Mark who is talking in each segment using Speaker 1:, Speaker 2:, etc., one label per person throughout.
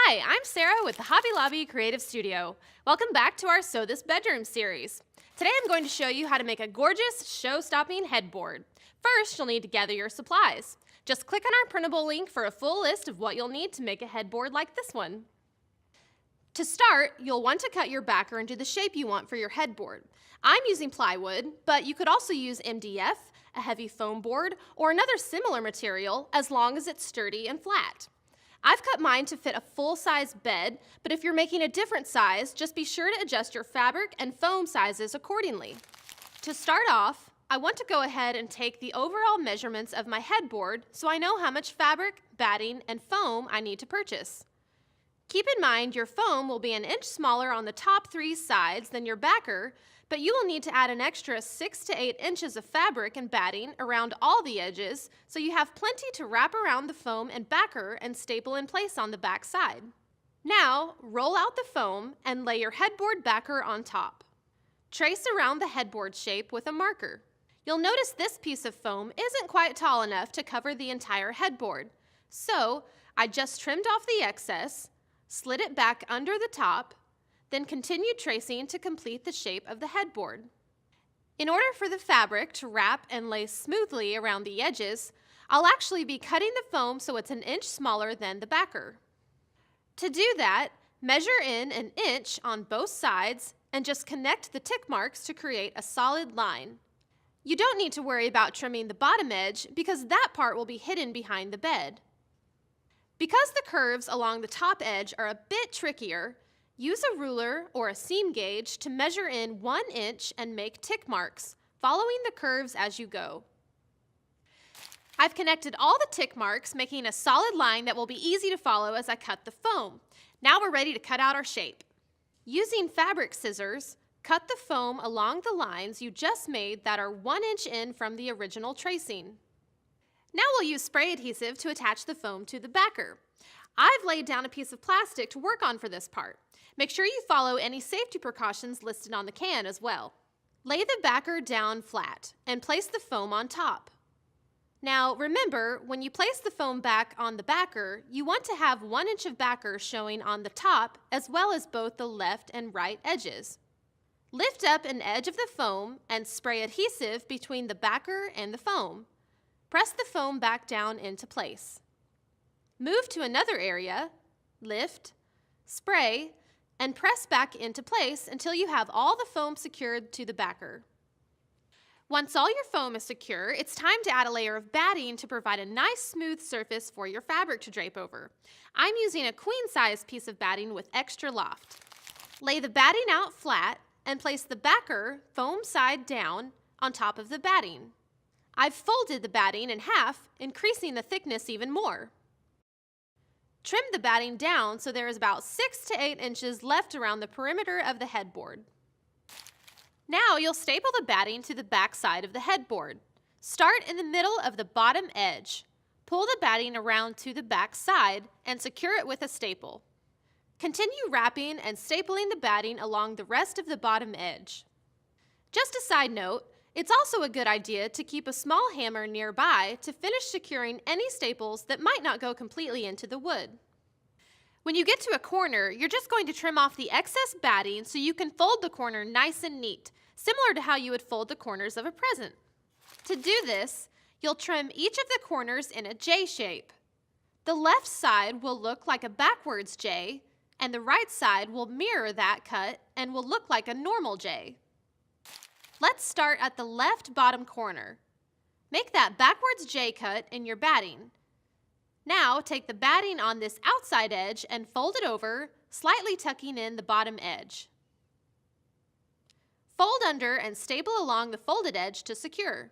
Speaker 1: Hi, I'm Sarah with the Hobby Lobby Creative Studio. Welcome back to our Sew This Bedroom series. Today I'm going to show you how to make a gorgeous show-stopping headboard. First, you'll need to gather your supplies. Just click on our printable link for a full list of what you'll need to make a headboard like this one. To start, you'll want to cut your backer into the shape you want for your headboard. I'm using plywood, but you could also use MDF, a heavy foam board, or another similar material as long as it's sturdy and flat. I've cut mine to fit a full-size bed, but if you're making a different size, just be sure to adjust your fabric and foam sizes accordingly. To start off, I want to go ahead and take the overall measurements of my headboard so I know how much fabric, batting, and foam I need to purchase. Keep in mind your foam will be an inch smaller on the top 3 sides than your backer, but you will need to add an extra 6 to 8 inches of fabric and batting around all the edges so you have plenty to wrap around the foam and backer and staple in place on the back side. Now, roll out the foam and lay your headboard backer on top. Trace around the headboard shape with a marker. You'll notice this piece of foam isn't quite tall enough to cover the entire headboard, so I just trimmed off the excess, slid it back under the top, then continued tracing to complete the shape of the headboard. In order for the fabric to wrap and lay smoothly around the edges, I'll actually be cutting the foam so it's an inch smaller than the backer. To do that, measure in an inch on both sides and just connect the tick marks to create a solid line. You don't need to worry about trimming the bottom edge because that part will be hidden behind the bed. Because the curves along the top edge are a bit trickier, use a ruler or a seam gauge to measure in 1 inch and make tick marks, following the curves as you go. I've connected all the tick marks, making a solid line that will be easy to follow as I cut the foam. Now we're ready to cut out our shape. Using fabric scissors, cut the foam along the lines you just made that are 1 inch in from the original tracing. Now we'll use spray adhesive to attach the foam to the backer. I've laid down a piece of plastic to work on for this part. Make sure you follow any safety precautions listed on the can as well. Lay the backer down flat and place the foam on top. Now remember, when you place the foam back on the backer, you want to have 1 inch of backer showing on the top as well as both the left and right edges. Lift up an edge of the foam and spray adhesive between the backer and the foam. Press the foam back down into place. Move to another area, lift, spray, and press back into place until you have all the foam secured to the backer. Once all your foam is secure, it's time to add a layer of batting to provide a nice smooth surface for your fabric to drape over. I'm using a queen-size piece of batting with extra loft. Lay the batting out flat and place the backer, foam side down, on top of the batting. I've folded the batting in half, increasing the thickness even more. Trim the batting down so there is about 6 to 8 inches left around the perimeter of the headboard. Now you'll staple the batting to the back side of the headboard. Start in the middle of the bottom edge. Pull the batting around to the back side and secure it with a staple. Continue wrapping and stapling the batting along the rest of the bottom edge. Just a side note, it's also a good idea to keep a small hammer nearby to finish securing any staples that might not go completely into the wood. When you get to a corner, you're just going to trim off the excess batting so you can fold the corner nice and neat, similar to how you would fold the corners of a present. To do this, you'll trim each of the corners in a J shape. The left side will look like a backwards J, and the right side will mirror that cut and will look like a normal J. Let's start at the left bottom corner. Make that backwards J cut in your batting. Now take the batting on this outside edge and fold it over, slightly tucking in the bottom edge. Fold under and staple along the folded edge to secure.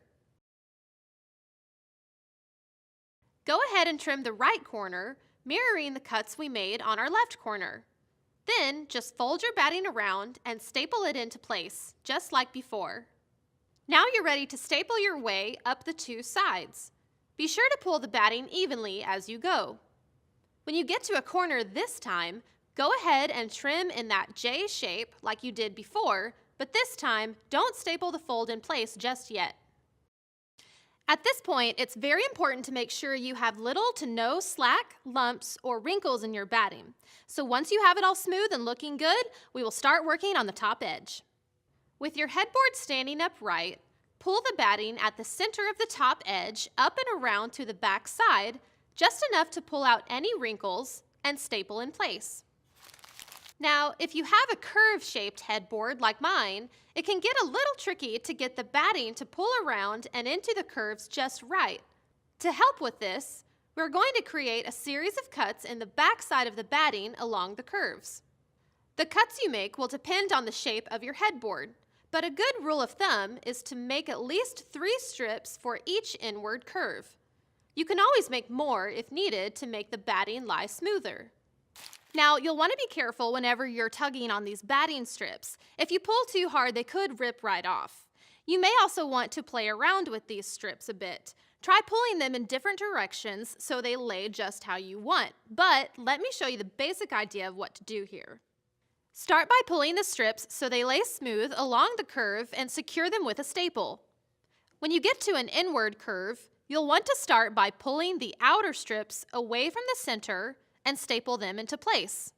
Speaker 1: Go ahead and trim the right corner, mirroring the cuts we made on our left corner. Then just fold your batting around and staple it into place, just like before. Now you're ready to staple your way up the two sides. Be sure to pull the batting evenly as you go. When you get to a corner this time, go ahead and trim in that J shape like you did before, but this time, don't staple the fold in place just yet. At this point, it's very important to make sure you have little to no slack, lumps, or wrinkles in your batting. So once you have it all smooth and looking good, we will start working on the top edge. With your headboard standing upright, pull the batting at the center of the top edge up and around to the back side, just enough to pull out any wrinkles and staple in place. Now, if you have a curve-shaped headboard like mine, it can get a little tricky to get the batting to pull around and into the curves just right. To help with this, we're going to create a series of cuts in the back side of the batting along the curves. The cuts you make will depend on the shape of your headboard, but a good rule of thumb is to make at least 3 strips for each inward curve. You can always make more if needed to make the batting lie smoother. Now, you'll want to be careful whenever you're tugging on these batting strips. If you pull too hard, they could rip right off. You may also want to play around with these strips a bit. Try pulling them in different directions so they lay just how you want. But let me show you the basic idea of what to do here. Start by pulling the strips so they lay smooth along the curve and secure them with a staple. When you get to an inward curve, you'll want to start by pulling the outer strips away from the center and staple them into place.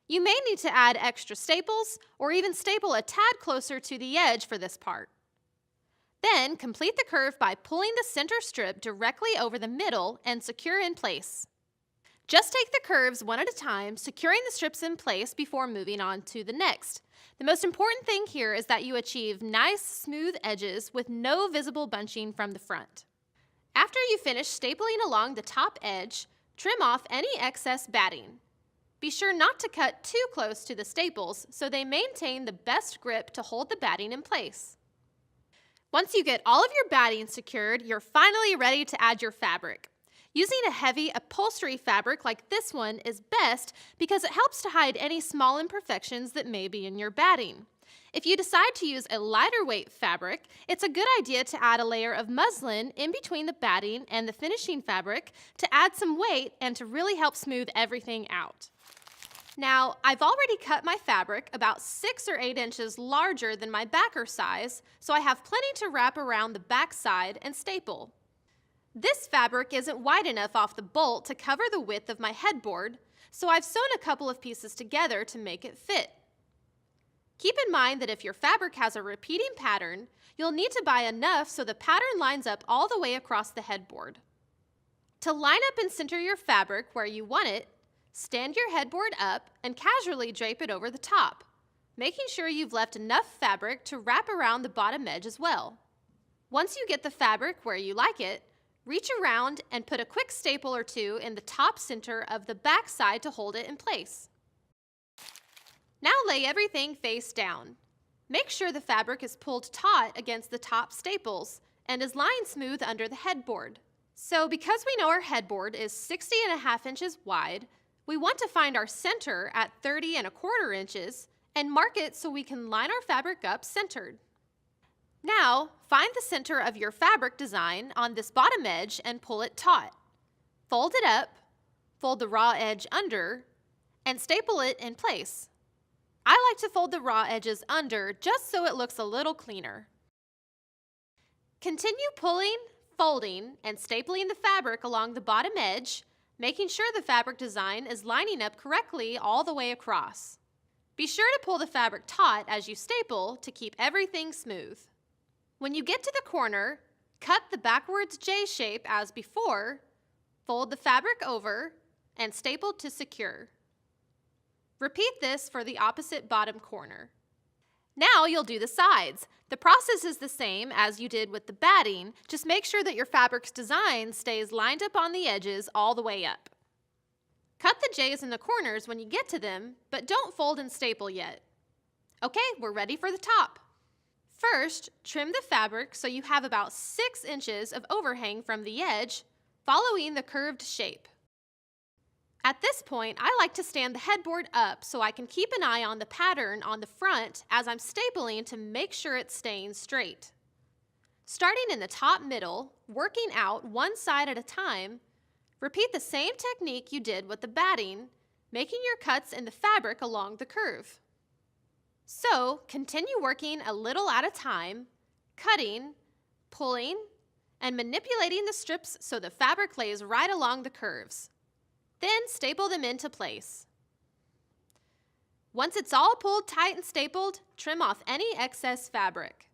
Speaker 1: You may need to add extra staples or even staple a tad closer to the edge for this part. Then complete the curve by pulling the center strip directly over the middle and secure in place. Just take the curves one at a time, securing the strips in place before moving on to the next. The most important thing here is that you achieve nice, smooth edges with no visible bunching from the front. After you finish stapling along the top edge, trim off any excess batting. Be sure not to cut too close to the staples so they maintain the best grip to hold the batting in place. Once you get all of your batting secured, you're finally ready to add your fabric. Using a heavy upholstery fabric like this one is best because it helps to hide any small imperfections that may be in your batting. If you decide to use a lighter weight fabric, it's a good idea to add a layer of muslin in between the batting and the finishing fabric to add some weight and to really help smooth everything out. Now, I've already cut my fabric about 6 or 8 inches larger than my backer size, so I have plenty to wrap around the back side and staple. This fabric isn't wide enough off the bolt to cover the width of my headboard, so I've sewn a couple of pieces together to make it fit. Keep in mind that if your fabric has a repeating pattern, you'll need to buy enough so the pattern lines up all the way across the headboard. To line up and center your fabric where you want it, stand your headboard up and casually drape it over the top, making sure you've left enough fabric to wrap around the bottom edge as well. Once you get the fabric where you like it, reach around and put a quick staple or two in the top center of the back side to hold it in place. Now lay everything face down. Make sure the fabric is pulled taut against the top staples and is lying smooth under the headboard. So because we know our headboard is 60.5 inches wide, we want to find our center at 30.25 inches and mark it so we can line our fabric up centered. Now, find the center of your fabric design on this bottom edge and pull it taut. Fold it up, fold the raw edge under, and staple it in place. I like to fold the raw edges under just so it looks a little cleaner. Continue pulling, folding, and stapling the fabric along the bottom edge, making sure the fabric design is lining up correctly all the way across. Be sure to pull the fabric taut as you staple to keep everything smooth. When you get to the corner, cut the backwards J shape as before, fold the fabric over, and staple to secure. Repeat this for the opposite bottom corner. Now you'll do the sides. The process is the same as you did with the batting, just make sure that your fabric's design stays lined up on the edges all the way up. Cut the J's in the corners when you get to them, but don't fold and staple yet. Okay, we're ready for the top. First, trim the fabric so you have about 6 inches of overhang from the edge, following the curved shape. At this point, I like to stand the headboard up so I can keep an eye on the pattern on the front as I'm stapling to make sure it's staying straight. Starting in the top middle, working out one side at a time, repeat the same technique you did with the batting, making your cuts in the fabric along the curve. So, continue working a little at a time, cutting, pulling, and manipulating the strips so the fabric lays right along the curves. Then staple them into place. Once it's all pulled tight and stapled, trim off any excess fabric.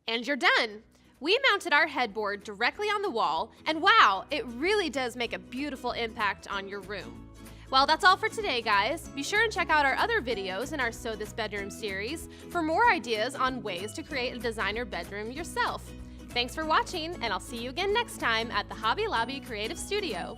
Speaker 1: And you're done! We mounted our headboard directly on the wall, and wow, it really does make a beautiful impact on your room. Well, that's all for today, guys. Be sure and check out our other videos in our Sew This Bedroom series for more ideas on ways to create a designer bedroom yourself. Thanks for watching, and I'll see you again next time at the Hobby Lobby Creative Studio.